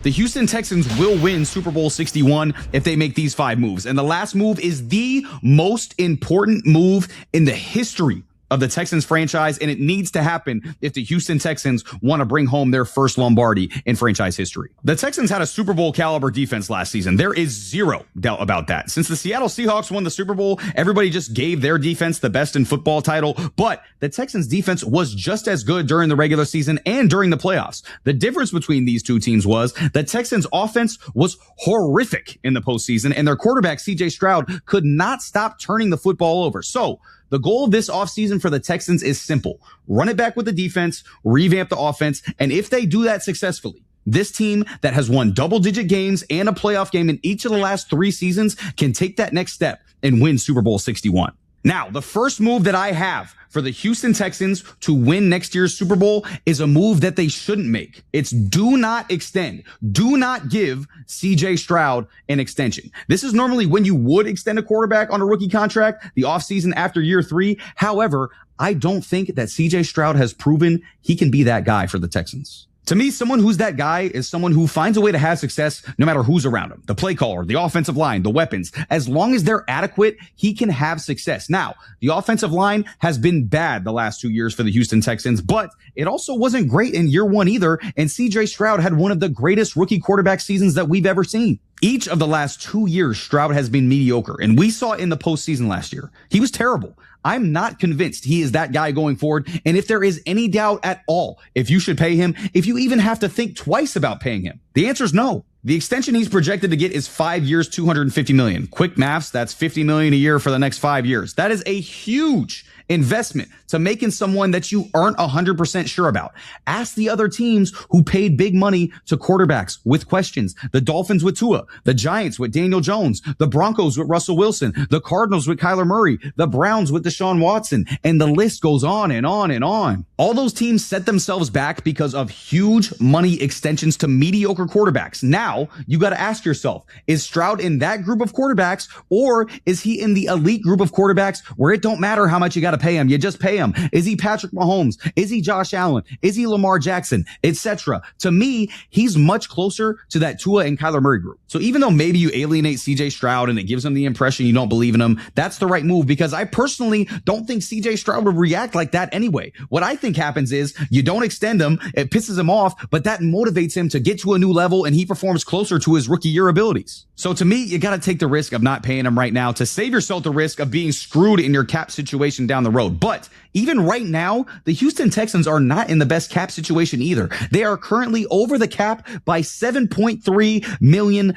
The Houston Texans will win Super Bowl 61 if they make these 5 moves. And the last move is the most important move in the history of the Texans franchise, and it needs to happen if the Houston Texans want to bring home their first Lombardi in franchise history. The Texans had a Super Bowl caliber defense last season. There is zero doubt about that. Since the Seattle Seahawks won the Super Bowl, everybody just gave their defense the best in football title, but the Texans defense was just as good during the regular season and during the playoffs. The difference between these two teams was the Texans offense was horrific in the postseason, and their quarterback CJ Stroud could not stop turning the football over. So the goal of this offseason for the Texans is simple. Run it back with the defense, revamp the offense, and if they do that successfully, this team that has won double-digit games and a playoff game in each of the last 3 seasons can take that next step and win Super Bowl 61. Now, the first move that I have for the Houston Texans to win next year's Super Bowl is a move that they shouldn't make. It's do not extend. Do not give CJ Stroud an extension. This is normally when you would extend a quarterback on a rookie contract, the offseason after year 3. However, I don't think that CJ Stroud has proven he can be that guy for the Texans. To me, someone who's that guy is someone who finds a way to have success no matter who's around him. The play caller, the offensive line, the weapons. As long as they're adequate, he can have success. Now, the offensive line has been bad the last 2 years for the Houston Texans, but it also wasn't great in year 1 either. And CJ Stroud had one of the greatest rookie quarterback seasons that we've ever seen. Each of the last 2 years, Stroud has been mediocre, and we saw it in the postseason last year. He was terrible. I'm not convinced he is that guy going forward. And if there is any doubt at all, if you should pay him, if you even have to think twice about paying him, the answer is no. The extension he's projected to get is 5 years, $250 million. Quick maths, that's $50 million a year for the next 5 years. That is a huge investment to making someone that you aren't 100% sure about. Ask the other teams who paid big money to quarterbacks with questions. The Dolphins with Tua, the Giants with Daniel Jones, the Broncos with Russell Wilson, the Cardinals with Kyler Murray, the Browns with Deshaun Watson, and the list goes on and on and on. All those teams set themselves back because of huge money extensions to mediocre quarterbacks. Now, you got to ask yourself, is Stroud in that group of quarterbacks, or is he in the elite group of quarterbacks where it don't matter how much you got to pay him? You just pay him. Is he Patrick Mahomes? Is he Josh Allen? Is he Lamar Jackson? Etc. To me, he's much closer to that Tua and Kyler Murray group. So even though maybe you alienate CJ Stroud and it gives him the impression you don't believe in him, that's the right move, because I personally don't think CJ Stroud would react like that anyway. What I think happens is you don't extend him, it pisses him off, but that motivates him to get to a new level and he performs closer to his rookie year abilities. So to me, you got to take the risk of not paying him right now to save yourself the risk of being screwed in your cap situation down the road. But even right now, the Houston Texans are not in the best cap situation either. They are currently over the cap by $7.3 million.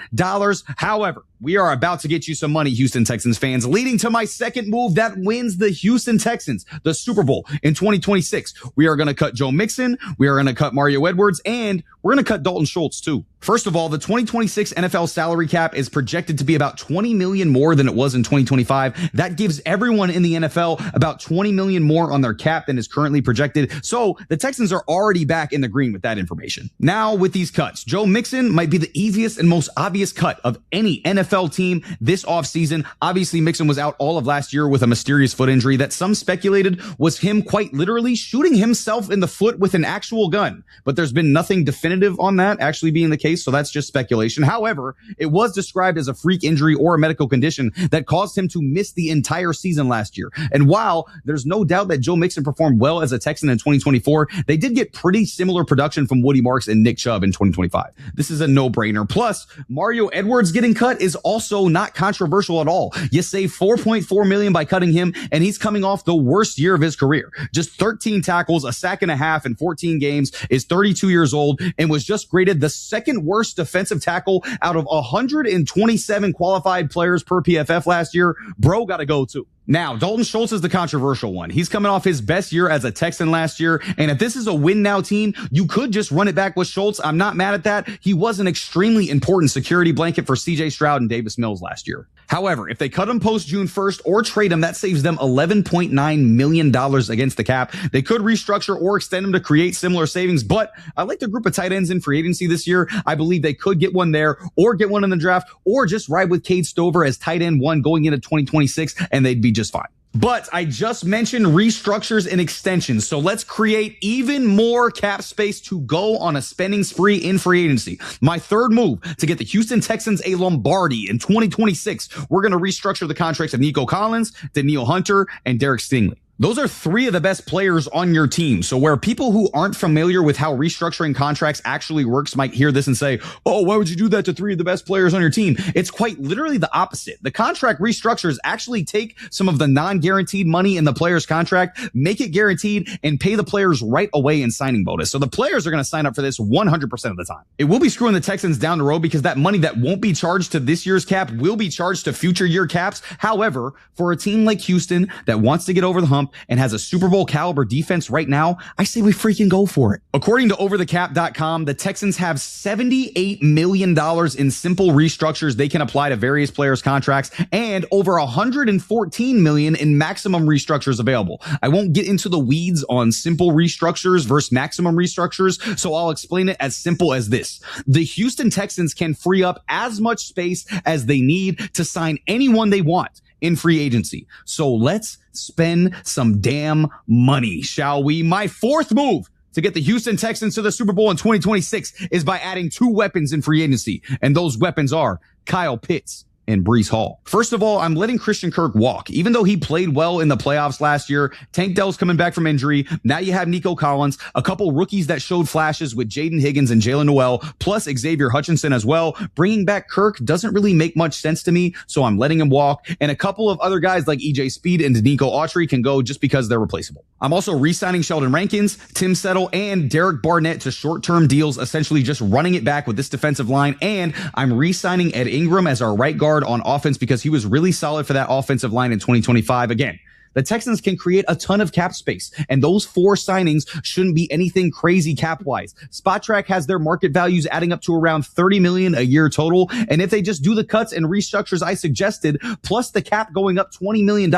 However, we are about to get you some money, Houston Texans fans, leading to my second move that wins the Houston Texans the Super Bowl in 2026. We are going to cut Joe Mixon, we are going to cut Mario Edwards, and we're going to cut Dalton Schultz too. First of all, the 2026 NFL salary cap is projected to be about $20 million more than it was in 2025. That gives everyone in the NFL about $20 million more on their cap than is currently projected. So the Texans are already back in the green with that information. Now with these cuts, Joe Mixon might be the easiest and most obvious cut of any NFL team this offseason. Obviously, Mixon was out all of last year with a mysterious foot injury that some speculated was him quite literally shooting himself in the foot with an actual gun. But there's been nothing definitive on that actually being the case. So that's just speculation. However, it was described as a freak injury or a medical condition that caused him to miss the entire season last year. And while there's no doubt that Joe Mixon performed well as a Texan in 2024, they did get pretty similar production from Woody Marks and Nick Chubb in 2025. This is a no-brainer. Plus, Mario Edwards getting cut is also not controversial at all. You save $4.4 million by cutting him, and he's coming off the worst year of his career. Just 13 tackles, a sack and a half in 14 games, is 32 years old, and was just graded the second worst defensive tackle out of 127 qualified players per PFF last year. Bro got to go too. Now, Dalton Schultz is the controversial one. He's coming off his best year as a Texan last year. And if this is a win now team, you could just run it back with Schultz. I'm not mad at that. He was an extremely important security blanket for CJ Stroud and Davis Mills last year. However, if they cut him post June 1st or trade him, that saves them $11.9 million against the cap. They could restructure or extend him to create similar savings, but I like the group of tight ends in free agency this year. I believe they could get one there or get one in the draft or just ride with Cade Stover as tight end 1 going into 2026, and they'd be just fine. But I just mentioned restructures and extensions, so let's create even more cap space to go on a spending spree in free agency. My third move to get the Houston Texans a Lombardi in 2026, we're going to restructure the contracts of Nico Collins, Danielle Hunter, and Derek Stingley. Those are three of the best players on your team. So where people who aren't familiar with how restructuring contracts actually works might hear this and say, oh, why would you do that to three of the best players on your team? It's quite literally the opposite. The contract restructures actually take some of the non-guaranteed money in the player's contract, make it guaranteed, and pay the players right away in signing bonus. So the players are going to sign up for this 100% of the time. It will be screwing the Texans down the road because that money that won't be charged to this year's cap will be charged to future year caps. However, for a team like Houston that wants to get over the hump and has a Super Bowl caliber defense right now, I say we freaking go for it. According to overthecap.com, the Texans have $78 million in simple restructures they can apply to various players' contracts and over $114 million in maximum restructures available. I won't get into the weeds on simple restructures versus maximum restructures, so I'll explain it as simple as this. The Houston Texans can free up as much space as they need to sign anyone they want in free agency. So let's spend some damn money, shall we? My fourth move to get the Houston Texans to the Super Bowl in 2026 is by adding two weapons in free agency. And those weapons are Kyle Pitts and Breece Hall. First of all, I'm letting Christian Kirk walk. Even though he played well in the playoffs last year, Tank Dell's coming back from injury. Now you have Nico Collins, a couple rookies that showed flashes with Jaden Higgins and Jalen Noel, plus Xavier Hutchinson as well. Bringing back Kirk doesn't really make much sense to me, so I'm letting him walk. And a couple of other guys like EJ Speed and Danico Autry can go just because they're replaceable. I'm also re-signing Sheldon Rankins, Tim Settle, and Derek Barnett to short-term deals, essentially just running it back with this defensive line. And I'm re-signing Ed Ingram as our right guard on offense because he was really solid for that offensive line in 2025. Again, the Texans can create a ton of cap space, and those four signings shouldn't be anything crazy cap-wise. SpotTrack has their market values adding up to around $30 million a year total, and if they just do the cuts and restructures I suggested, plus the cap going up $20 million,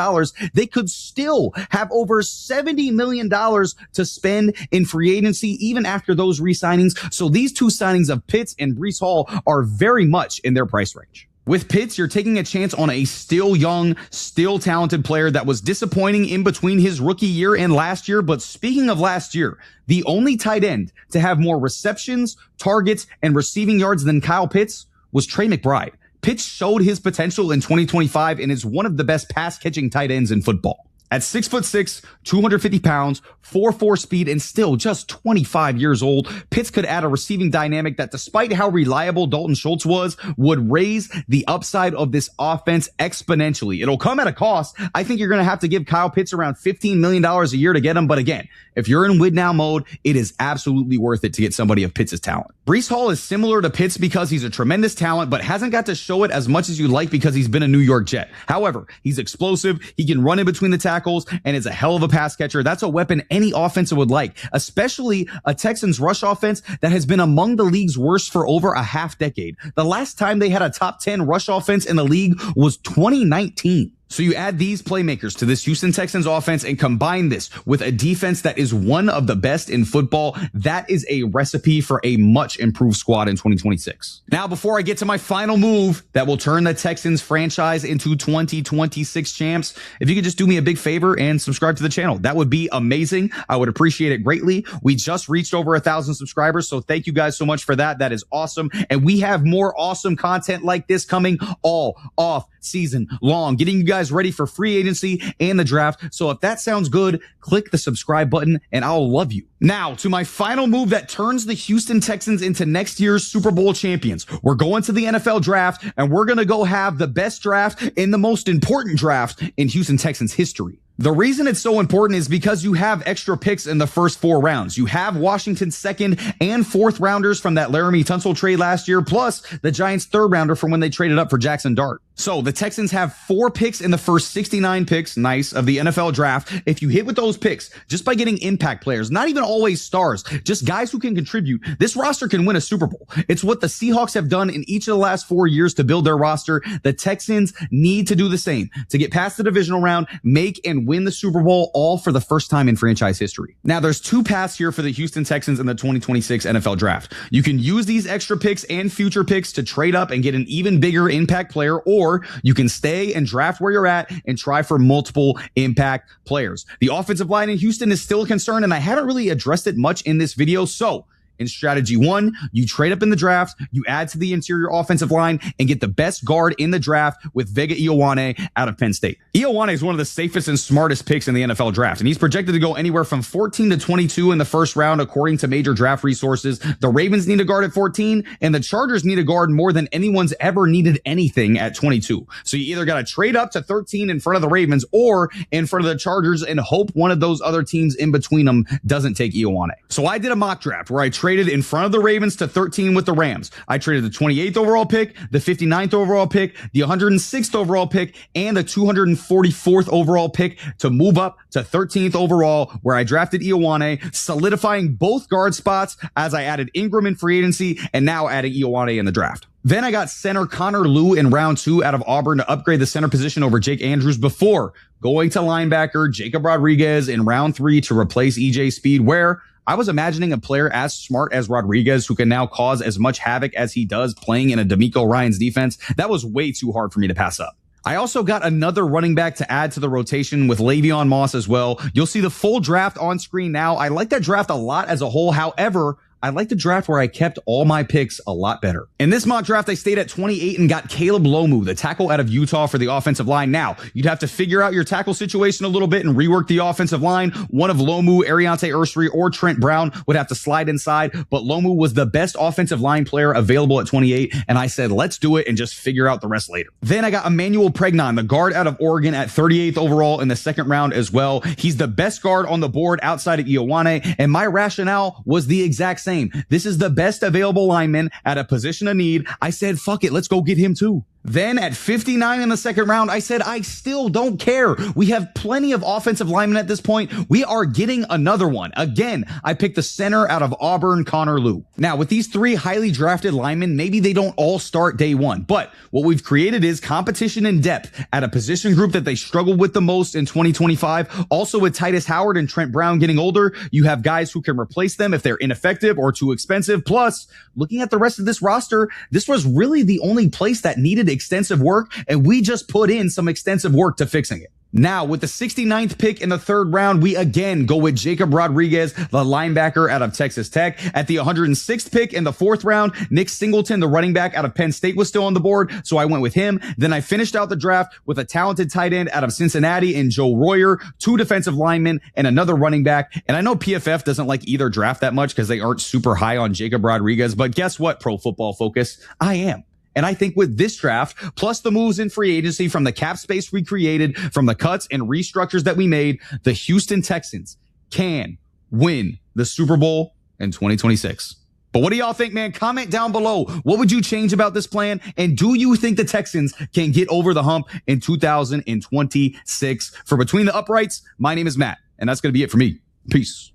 they could still have over $70 million to spend in free agency, even after those re-signings. So these two signings of Pitts and Breece Hall are very much in their price range. With Pitts, you're taking a chance on a still young, still talented player that was disappointing in between his rookie year and last year. But speaking of last year, the only tight end to have more receptions, targets, and receiving yards than Kyle Pitts was Trey McBride. Pitts showed his potential in 2025 and is one of the best pass-catching tight ends in football. At 6'6", 250 pounds, 4.4 speed, and still just 25 years old, Pitts could add a receiving dynamic that, despite how reliable Dalton Schultz was, would raise the upside of this offense exponentially. It'll come at a cost. I think you're going to have to give Kyle Pitts around $15 million a year to get him. But again, if you're in win now mode, it is absolutely worth it to get somebody of Pitts' talent. Breece Hall is similar to Pitts because he's a tremendous talent, but hasn't got to show it as much as you'd like because he's been a New York Jet. However, he's explosive. He can run in between the tackles and is a hell of a pass catcher. That's a weapon any offense would like, especially a Texans rush offense that has been among the league's worst for over a half decade. The last time they had a top 10 rush offense in the league was 2019. So you add these playmakers to this Houston Texans offense and combine this with a defense that is one of the best in football. That is a recipe for a much improved squad in 2026. Now, before I get to my final move that will turn the Texans franchise into 2026 champs, if you could just do me a big favor and subscribe to the channel, that would be amazing. I would appreciate it greatly. We just reached over 1,000 subscribers, so thank you guys so much for that. That is awesome. And we have more awesome content like this coming all off season long, getting you guys ready for free agency and the draft. So if that sounds good, click the subscribe button and I'll love you. Now to my final move that turns the Houston Texans into next year's Super Bowl champions. We're going to the NFL draft and we're going to go have the best draft and the most important draft in Houston Texans history. The reason it's so important is because you have extra picks in the first 4 rounds. You have Washington's 2nd and 4th rounders from that Laramie Tunsil trade last year, plus the Giants' 3rd rounder from when they traded up for Jackson Dart. So the Texans have 4 picks in the first 69 picks, nice, of the NFL draft. If you hit with those picks, just by getting impact players, not even always stars, just guys who can contribute, this roster can win a Super Bowl. It's what the Seahawks have done in each of the last 4 years to build their roster. The Texans need to do the same to get past the divisional round, make and win the Super Bowl, all for the first time in franchise history. Now, there's 2 paths here for the Houston Texans in the 2026 NFL draft. You can use these extra picks and future picks to trade up and get an even bigger impact player, or or you can stay and draft where you're at and try for multiple impact players. The offensive line in Houston is still a concern, and I haven't really addressed it much in this video. So in strategy 1, you trade up in the draft, you add to the interior offensive line, and get the best guard in the draft with Vega Ioane out of Penn State. Ioane is one of the safest and smartest picks in the NFL draft, and he's projected to go anywhere from 14 to 22 in the first round, according to major draft resources. The Ravens need a guard at 14, and the Chargers need a guard more than anyone's ever needed anything at 22. So you either got to trade up to 13 in front of the Ravens or in front of the Chargers and hope one of those other teams in between them doesn't take Ioane. So I did a mock draft where I traded in front of the Ravens to 13 with the Rams. I traded the 28th overall pick, the 59th overall pick, the 106th overall pick, and the 244th overall pick to move up to 13th overall, where I drafted Ioane, solidifying both guard spots as I added Ingram in free agency and now adding Ioane in the draft. Then I got center Connor Lew in round 2 out of Auburn to upgrade the center position over Jake Andrews before going to linebacker Jacob Rodriguez in round 3 to replace EJ Speed, where I was imagining a player as smart as Rodriguez who can now cause as much havoc as he does playing in a D'Amico Ryans defense. That was way too hard for me to pass up. I also got another running back to add to the rotation with Le'Veon Moss as well. You'll see the full draft on screen now. I like that draft a lot as a whole. However, I like the draft where I kept all my picks a lot better. In this mock draft, I stayed at 28 and got Caleb Lomu, the tackle out of Utah, for the offensive line. Now, you'd have to figure out your tackle situation a little bit and rework the offensive line. One of Lomu, Ariante Ursary, or Trent Brown would have to slide inside, but Lomu was the best offensive line player available at 28, and I said, let's do it and just figure out the rest later. Then I got Emmanuel Pregnon, the guard out of Oregon, at 38th overall in the second round as well. He's the best guard on the board outside of Ioane, and my rationale was the exact same. This is the best available lineman at a position of need. I said, fuck it, let's go get him too. Then at 59 in the second round, I said, I still don't care. We have plenty of offensive linemen at this point. We are getting another one. Again, I picked the center out of Auburn, Connor Lew. Now, with these 3 highly drafted linemen, maybe they don't all start day 1, but what we've created is competition and depth at a position group that they struggled with the most in 2025. Also, with Titus Howard and Trent Brown getting older, you have guys who can replace them if they're ineffective or too expensive. Plus, looking at the rest of this roster, this was really the only place that needed extensive work, and we just put in some extensive work to fixing it. Now, with the 69th pick in the third round, we again go with Jacob Rodriguez, the linebacker out of Texas Tech. At the 106th pick in the fourth round, Nick Singleton, the running back out of Penn State, was still on the board, so I went with him. Then I finished out the draft with a talented tight end out of Cincinnati in Joe Royer, 2 defensive linemen, and another running back. And I know PFF doesn't like either draft that much because they aren't super high on Jacob Rodriguez, but guess what, Pro Football Focus? I am. And I think with this draft, plus the moves in free agency from the cap space we created, from the cuts and restructures that we made, the Houston Texans can win the Super Bowl in 2026. But what do y'all think, man? Comment down below. What would you change about this plan? And do you think the Texans can get over the hump in 2026? For Between the Uprights, my name is Matt, and that's going to be it for me. Peace.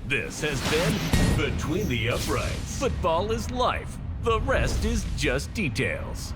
This has been Between the Uprights. Football is life. The rest is just details.